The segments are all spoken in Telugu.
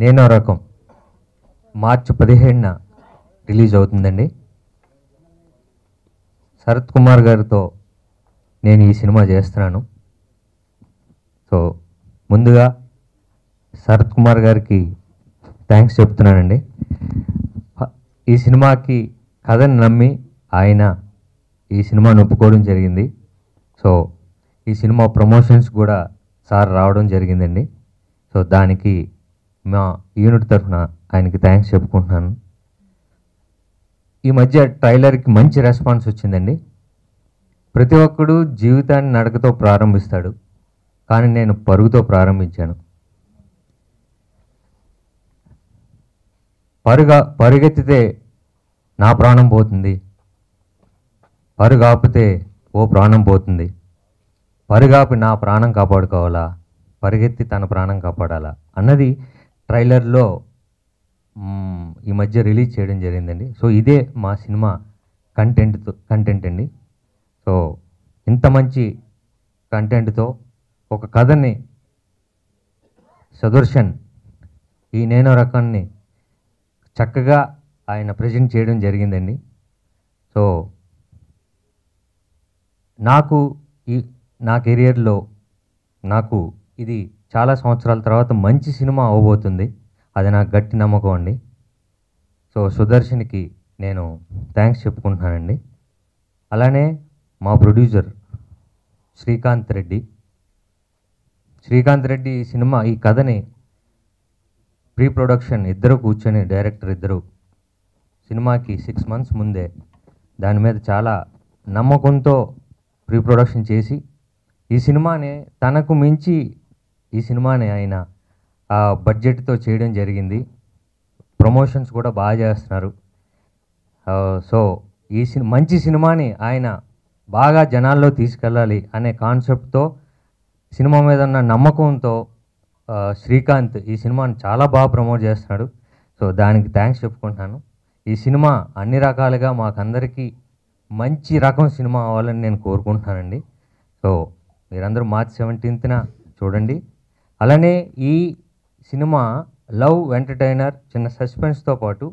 నేనో రకం మార్చి 17న రిలీజ్ అవుతుందండి. శరత్ కుమార్ గారితో నేను ఈ సినిమా చేస్తున్నాను. సో ముందుగా శరత్ కుమార్ గారికి థ్యాంక్స్ చెప్తున్నానండి. ఈ సినిమాకి కథను నమ్మి ఆయన ఈ సినిమాను ఒప్పుకోవడం జరిగింది. సో ఈ సినిమా ప్రమోషన్స్ కూడా సార్ రావడం జరిగిందండి. సో దానికి మా యూనిట్ తరఫున ఆయనకి థ్యాంక్స్ చెప్పుకుంటున్నాను. ఈ మధ్య ట్రైలర్కి మంచి రెస్పాన్స్ వచ్చిందండి. ప్రతి ఒక్కడు జీవితాన్ని నడకతో ప్రారంభిస్తాడు, కానీ నేను పరుగుతో ప్రారంభించాను. పరుగెత్తితే నా ప్రాణం పోతుంది, పరుగు ఆపితే ఓ ప్రాణం పోతుంది, పరుగాపి నా ప్రాణం కాపాడుకోవాలా, పరిగెత్తి తన ప్రాణం కాపాడాలా అన్నది ట్రైలర్లో ఈ మధ్య రిలీజ్ చేయడం జరిగిందండి. సో ఇదే మా సినిమా కంటెంట్ అండి. సో ఇంత మంచి కంటెంట్తో ఒక కథని సుదర్శన్ ఈ నేనో రకాన్ని చక్కగా ఆయన ప్రజెంట్ చేయడం జరిగిందండి. సో నా కెరియర్లో నాకు ఇది చాలా సంవత్సరాల తర్వాత మంచి సినిమా అవబోతుంది. అది నాకు గట్టి నమ్మకం అండి. సో సుదర్శన్కి నేను థ్యాంక్స్ చెప్పుకుంటున్నానండి. అలానే మా ప్రొడ్యూసర్ శ్రీకాంత్ రెడ్డి ఈ సినిమా ఈ కథని ప్రీ ప్రొడక్షన్ ఇద్దరు కూర్చొని డైరెక్టర్ ఇద్దరు సినిమాకి 6 months ముందే దాని మీద చాలా నమ్మకంతో ప్రీ ప్రొడక్షన్ చేసి ఈ సినిమాని తనకు మించి ఈ సినిమాని ఆయన ఆ బడ్జెట్తో చేయడం జరిగింది. ప్రమోషన్స్ కూడా బాగా చేస్తున్నారు. సో ఈ మంచి సినిమాని ఆయన బాగా జనాల్లో తీసుకెళ్ళాలి అనే కాన్సెప్ట్తో సినిమా మీద ఉన్న నమ్మకంతో శ్రీకాంత్ ఈ సినిమాని చాలా బాగా ప్రమోట్ చేస్తున్నాడు. సో దానికి థ్యాంక్స్ చెప్పుకుంటున్నాను. ఈ సినిమా అన్ని రకాలుగా మాకందరికీ మంచి రకం సినిమా అవ్వాలని నేను కోరుకుంటున్నానండి. సో మీరందరూ మార్చి 17న చూడండి. అలానే ఈ సినిమా లవ్ ఎంటర్టైనర్, చిన్న సస్పెన్స్తో పాటు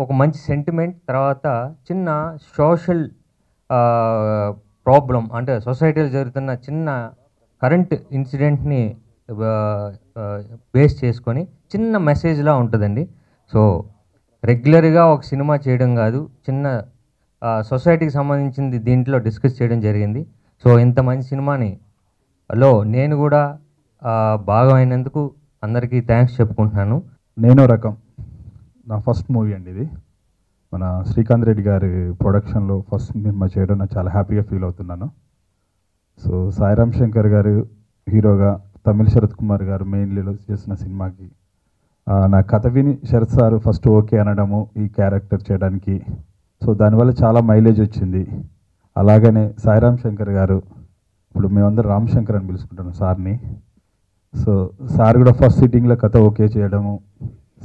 ఒక మంచి సెంటిమెంట్, తర్వాత చిన్న సోషల్ ప్రాబ్లం, అంటే సొసైటీలో జరుగుతున్న చిన్న కరెంట్ ఇన్సిడెంట్ని బేస్ చేసుకొని చిన్న మెసేజ్లా ఉంటుందండి. సో రెగ్యులర్గా ఒక సినిమా చేయడం కాదు, చిన్న సొసైటీకి సంబంధించింది దీంట్లో డిస్కస్ చేయడం జరిగింది. సో ఇంత మంచి సినిమాని నేను కూడా భాగమైనందుకు అందరికీ థ్యాంక్స్ చెప్పుకుంటున్నాను. నేనో రకం నా ఫస్ట్ మూవీ అండి. ఇది మన శ్రీకాంత్ రెడ్డి గారి ప్రొడక్షన్లో ఫస్ట్ సినిమా చేయడం నాకు చాలా హ్యాపీగా ఫీల్ అవుతున్నాను. సో సాయిరామ్ శంకర్ గారు హీరోగా, తమిళ శరత్ కుమార్ గారు మెయిన్ లీడ్లో చేసిన సినిమాకి నా కథ విని శరత్ సార్ ఫస్ట్ ఓకే అనడము ఈ క్యారెక్టర్ చేయడానికి. సో దానివల్ల చాలా మైలేజ్ వచ్చింది. అలాగనే సాయిరామ్ శంకర్ గారు, ఇప్పుడు మేమందరం రామ్ శంకర్ అని పిలుచుకుంటున్నాం సార్ని. సో సార్ కూడా ఫస్ట్ సిట్టింగ్లో కథ ఓకే చేయడము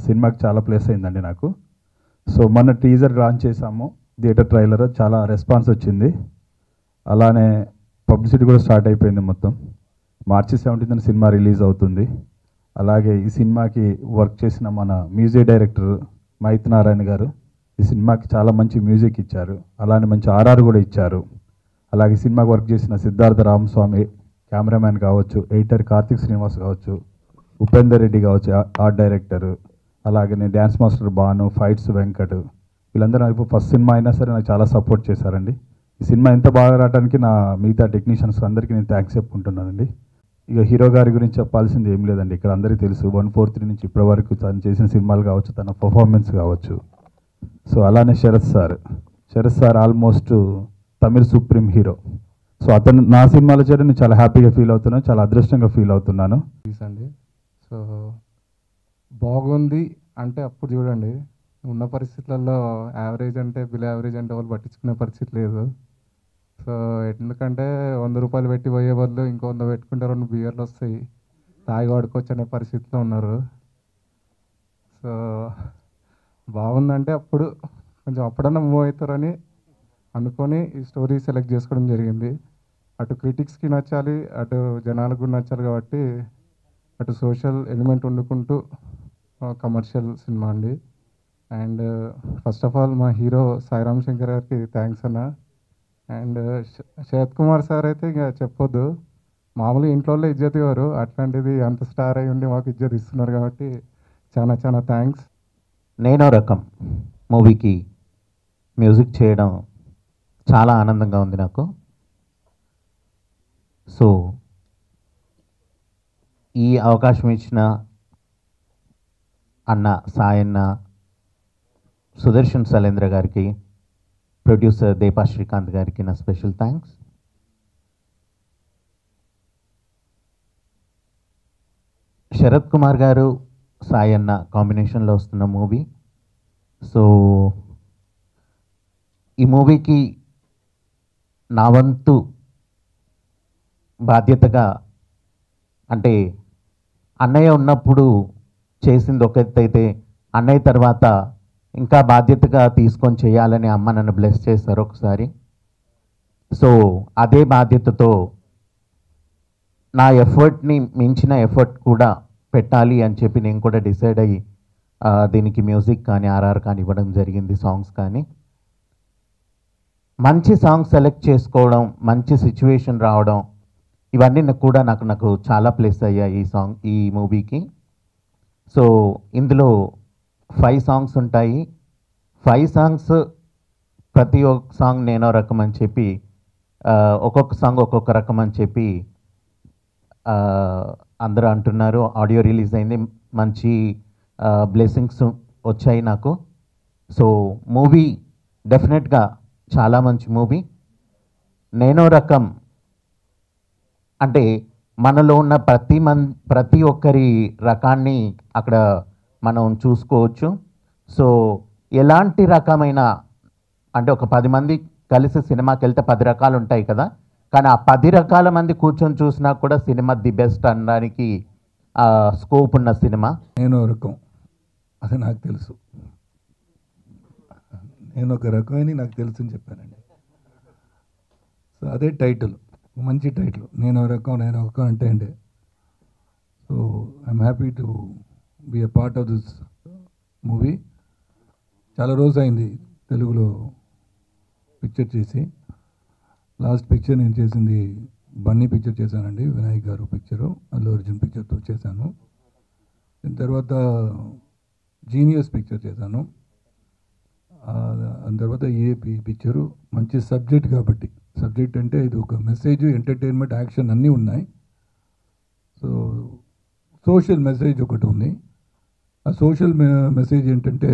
సినిమాకి చాలా ప్లేస్ అయిందండి నాకు. సో మొన్న టీజర్ లాంచ్ చేసాము, థియేటర్ ట్రైలర్ చాలా రెస్పాన్స్ వచ్చింది. అలానే పబ్లిసిటీ కూడా స్టార్ట్ అయిపోయింది. మొత్తం మార్చి 17న సినిమా రిలీజ్ అవుతుంది. అలాగే ఈ సినిమాకి వర్క్ చేసిన మన మ్యూజిక్ డైరెక్టర్ మైత్ నారాయణ గారు ఈ సినిమాకి చాలా మంచి మ్యూజిక్ ఇచ్చారు. అలానే మంచి ఆర్ఆర్ కూడా ఇచ్చారు. అలాగే సినిమాకి వర్క్ చేసిన సిద్ధార్థ రామస్వామి కెమెరామ్యాన్ కావచ్చు, ఎడిటర్ కార్తిక్ శ్రీనివాస్ కావచ్చు, ఉపేందర్ రెడ్డి కావచ్చు ఆర్ట్ డైరెక్టర్, అలాగే నేను dance master Bhanu, fights Venkat, వీళ్ళందరూ నాకు ఫస్ట్ సినిమా అయినా సరే నాకు చాలా సపోర్ట్ చేశారండి. ఈ సినిమా ఎంత బాగా రావడానికి నా మిగతా టెక్నీషియన్స్ అందరికీ నేను థ్యాంక్స్ చెప్పుకుంటున్నానండి. ఇక హీరో గారి గురించి చెప్పాల్సింది ఏం లేదండి, ఇక్కడ అందరికీ తెలుసు. 143 నుంచి ఇప్పటి వరకు తను చేసిన సినిమాలు కావచ్చు, తన పర్ఫార్మెన్స్ కావచ్చు. సో అలానే Sarath sir almost Tamil supreme hero. So అతను నా సినిమాలో చేయడం నేను చాలా హ్యాపీగా ఫీల్ అవుతున్నాను, చాలా అదృష్టంగా ఫీల్ అవుతున్నాను. అండి సో బాగుంది అంటే అప్పుడు చూడండి, ఉన్న పరిస్థితులలో యావరేజ్ అంటే బిలో యావరేజ్ అంటే వాళ్ళు పట్టించుకునే పరిస్థితి లేదు. సో ఎందుకంటే 100 రూపాయలు పెట్టి పోయే బదులు ఇంకో 100 పెట్టుకుంటే 2 బియర్లు వస్తాయి, తాగి వాడుకోవచ్చు అనే పరిస్థితిలో ఉన్నారు. సో బాగుందంటే అప్పుడు కొంచెం అప్పుడన్నా మూవ్ అవుతారని అనుకొని ఈ స్టోరీ సెలెక్ట్ చేసుకోవడం జరిగింది. అటు క్రిటిక్స్కి నచ్చాలి, అటు జనాలకు కూడా నచ్చాలి. కాబట్టి అటు సోషల్ ఎలిమెంట్ వండుకుంటూ కమర్షియల్ సినిమా అండి. అండ్ ఫస్ట్ ఆఫ్ ఆల్ మా హీరో సాయిరామ్ శంకర్ గారికి థ్యాంక్స్ అన్న. అండ్ శరత్ కుమార్ సార్ అయితే ఇక చెప్పొద్దు, మామూలుగా ఇంట్లో వాళ్ళే ఇజ్జత్ ఇవ్వరు, అట్లాంటిది అంత స్టార్ అయి ఉండి మాకు ఇజ్జత్ ఇస్తున్నారు కాబట్టి చాలా చాలా థ్యాంక్స్. నేనో రకం మూవీకి మ్యూజిక్ చేయడం చాలా ఆనందంగా ఉంది నాకు. సో ఈ అవకాశం ఇచ్చిన అన్న సాయన్న, సుదర్శన్ శైలేంద్ర గారికి, ప్రొడ్యూసర్ దీపా శ్రీకాంత్ గారికి నా స్పెషల్ థ్యాంక్స్. శరత్ కుమార్ గారు సాయన్న కాంబినేషన్లో వస్తున్న మూవీ. సో ఈ మూవీకి నా వంతు బాధ్యతగా, అంటే అన్నయ్య ఉన్నప్పుడు చేసింది ఒక ఎత్తు అయితే, అన్నయ్య తర్వాత ఇంకా బాధ్యతగా తీసుకొని చేయాలని అమ్మ నన్ను బ్లెస్ చేశారు ఒకసారి. సో అదే బాధ్యతతో నా ఎఫర్ట్ని మించిన ఎఫర్ట్ కూడా పెట్టాలి అని చెప్పి నేను కూడా డిసైడ్ అయ్యి దీనికి మ్యూజిక్ కానీ ఆర్ఆర్ కానీ ఇవ్వడం జరిగింది, సాంగ్స్ కానీ. మంచి సాంగ్ సెలెక్ట్ చేసుకోవడం, మంచి సిచ్యువేషన్ రావడం, ఇవన్నీ కూడా నాకు చాలా ప్లేస్ అయ్యాయి ఈ మూవీకి. సో ఇందులో 5 సాంగ్స్ ఉంటాయి. 5 సాంగ్స్ ప్రతి ఒక్క సాంగ్ నేనో రకం అని చెప్పి, ఒక్కొక్క సాంగ్ ఒక్కొక్క రకం అని చెప్పి అందరూ అంటున్నారు. ఆడియో రిలీజ్ అయింది, మంచి బ్లెస్సింగ్స్ వచ్చాయి నాకు. సో మూవీ డెఫినెట్గా చాలా మంచి మూవీ. నేనో రకం అంటే మనలో ఉన్న ప్రతి ఒక్కరి రకాన్ని అక్కడ మనం చూసుకోవచ్చు. సో ఎలాంటి రకమైన, అంటే ఒక 10 మంది కలిసి సినిమాకి వెళ్తే 10 రకాలు ఉంటాయి కదా, కానీ ఆ 10 రకాల మంది కూర్చొని చూసినా కూడా సినిమా ది బెస్ట్ అనడానికి స్కోప్ ఉన్న సినిమా. నేను రకం అది నాకు తెలుసు, నేను ఒక రకమని నాకు తెలుసు అని చెప్పానండి. సో అదే టైటిల్, మంచి టైటిల్, నేను రకం అంటే అండి. So I'm happy to be a part of this movie. చాలా రోజు అయింది తెలుగులో పిక్చర్ చేసి. లాస్ట్ పిక్చర్ నేను చేసింది బన్నీ పిక్చర్ చేశానండి, వినాయక్ గారు పిక్చరు, అల్లు అర్జున్ పిక్చర్తో చేశాను. దాని తర్వాత జీనియస్ పిక్చర్ చేశాను. దాని తర్వాత ఏపీ పిక్చరు. మంచి సబ్జెక్ట్ కాబట్టి, సబ్జెక్ట్ అంటే ఇది ఒక మెసేజ్, ఎంటర్టైన్మెంట్, యాక్షన్ అన్నీ ఉన్నాయి. సో సోషల్ మెసేజ్ ఒకటి ఉంది. ఆ సోషల్ మెసేజ్ ఏంటంటే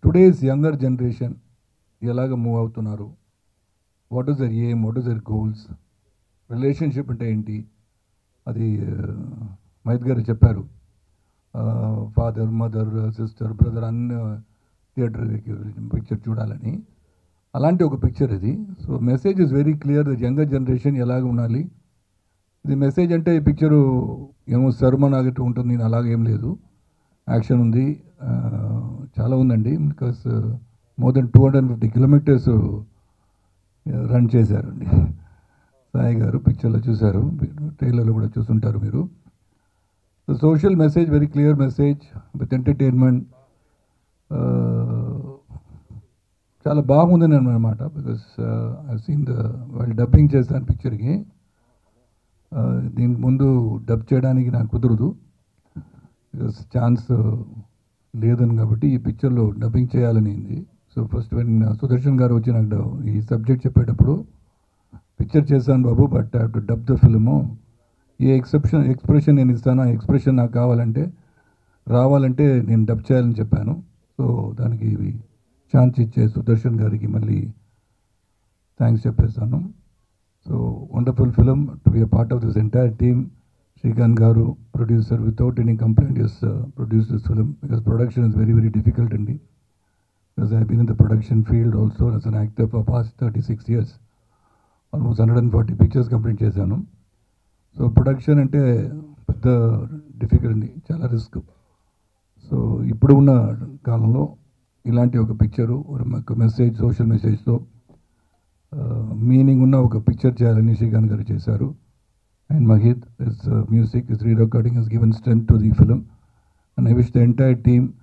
టుడేస్ యంగర్ జనరేషన్ ఎలాగ మూవ్ అవుతున్నారు, what is their aim, what is their goals, relationship అంటే ఏంటి, అది మహిత్ గారు చెప్పారు. ఫాదర్, మదర్, సిస్టర్, బ్రదర్ అన్ని థియేటర్కి పిక్చర్ చూడాలని, అలాంటి ఒక పిక్చర్ ఇది. So message is very clear, younger generation ఎలాగ ఉండాలి. ఇది మెసేజ్ అంటే ఈ పిక్చరు ఏమో సర్మన్ ఆగట్టు ఉంటుంది, అలాగేం లేదు, యాక్షన్ ఉంది, చాలా ఉందండి. Because more than 250 kilometres run చేశారండి సాయి గారు. పిక్చర్లో చూశారు, ట్రైలర్లో కూడా చూసుంటారు మీరు. So social message, very clear message with entertainment. చాలా బాగుందని అనమాట. బికాస్ ఐ సీన్ వాళ్ళు డబ్బింగ్ చేస్తాను పిక్చర్కి. దీనికి ముందు డబ్ చేయడానికి నాకు కుదరదు, బికాస్ ఛాన్స్ లేదని, కాబట్టి ఈ పిక్చర్లో డబ్బింగ్ చేయాలని ఉంది. సో ఫస్ట్ సుదర్శన్ గారు వచ్చి నాకు ఈ సబ్జెక్ట్ చెప్పేటప్పుడు, పిక్చర్ చేశాను బాబు, but I have to dub the film, ఏ ఎక్స్ప్రెషన్ నేను ఇస్తాను, ఆ ఎక్స్ప్రెషన్ నాకు రావాలంటే నేను డబ్ చేయాలని చెప్పాను. సో దానికి ఛాన్స్ ఇచ్చే సుదర్శన్ గారికి మళ్ళీ థ్యాంక్స్ చెప్పేస్తాను. So wonderful film to be a part of this entire team. Srikanth గారు producer, without any complaint is produce this film, because production is very very difficult అండి. Because I been in the production field also as an actor for past 36 years. Almost 140 pictures complete చేశాను. సో ప్రొడక్షన్ అంటే పెద్ద డిఫికల్ట్ అండి, చాలా రిస్క్. సో ఇప్పుడు ఉన్న కాలంలో ఇలాంటి ఒక పిక్చరు, ఒక మెసేజ్, సోషల్ మెసేజ్తో మీనింగ్ ఉన్న ఒక పిక్చర్ చేయాలని శ్రీకాంత్ గారు చేశారు. and Mahit, his music, his re-recording has given strength to the film. And I wish the entire team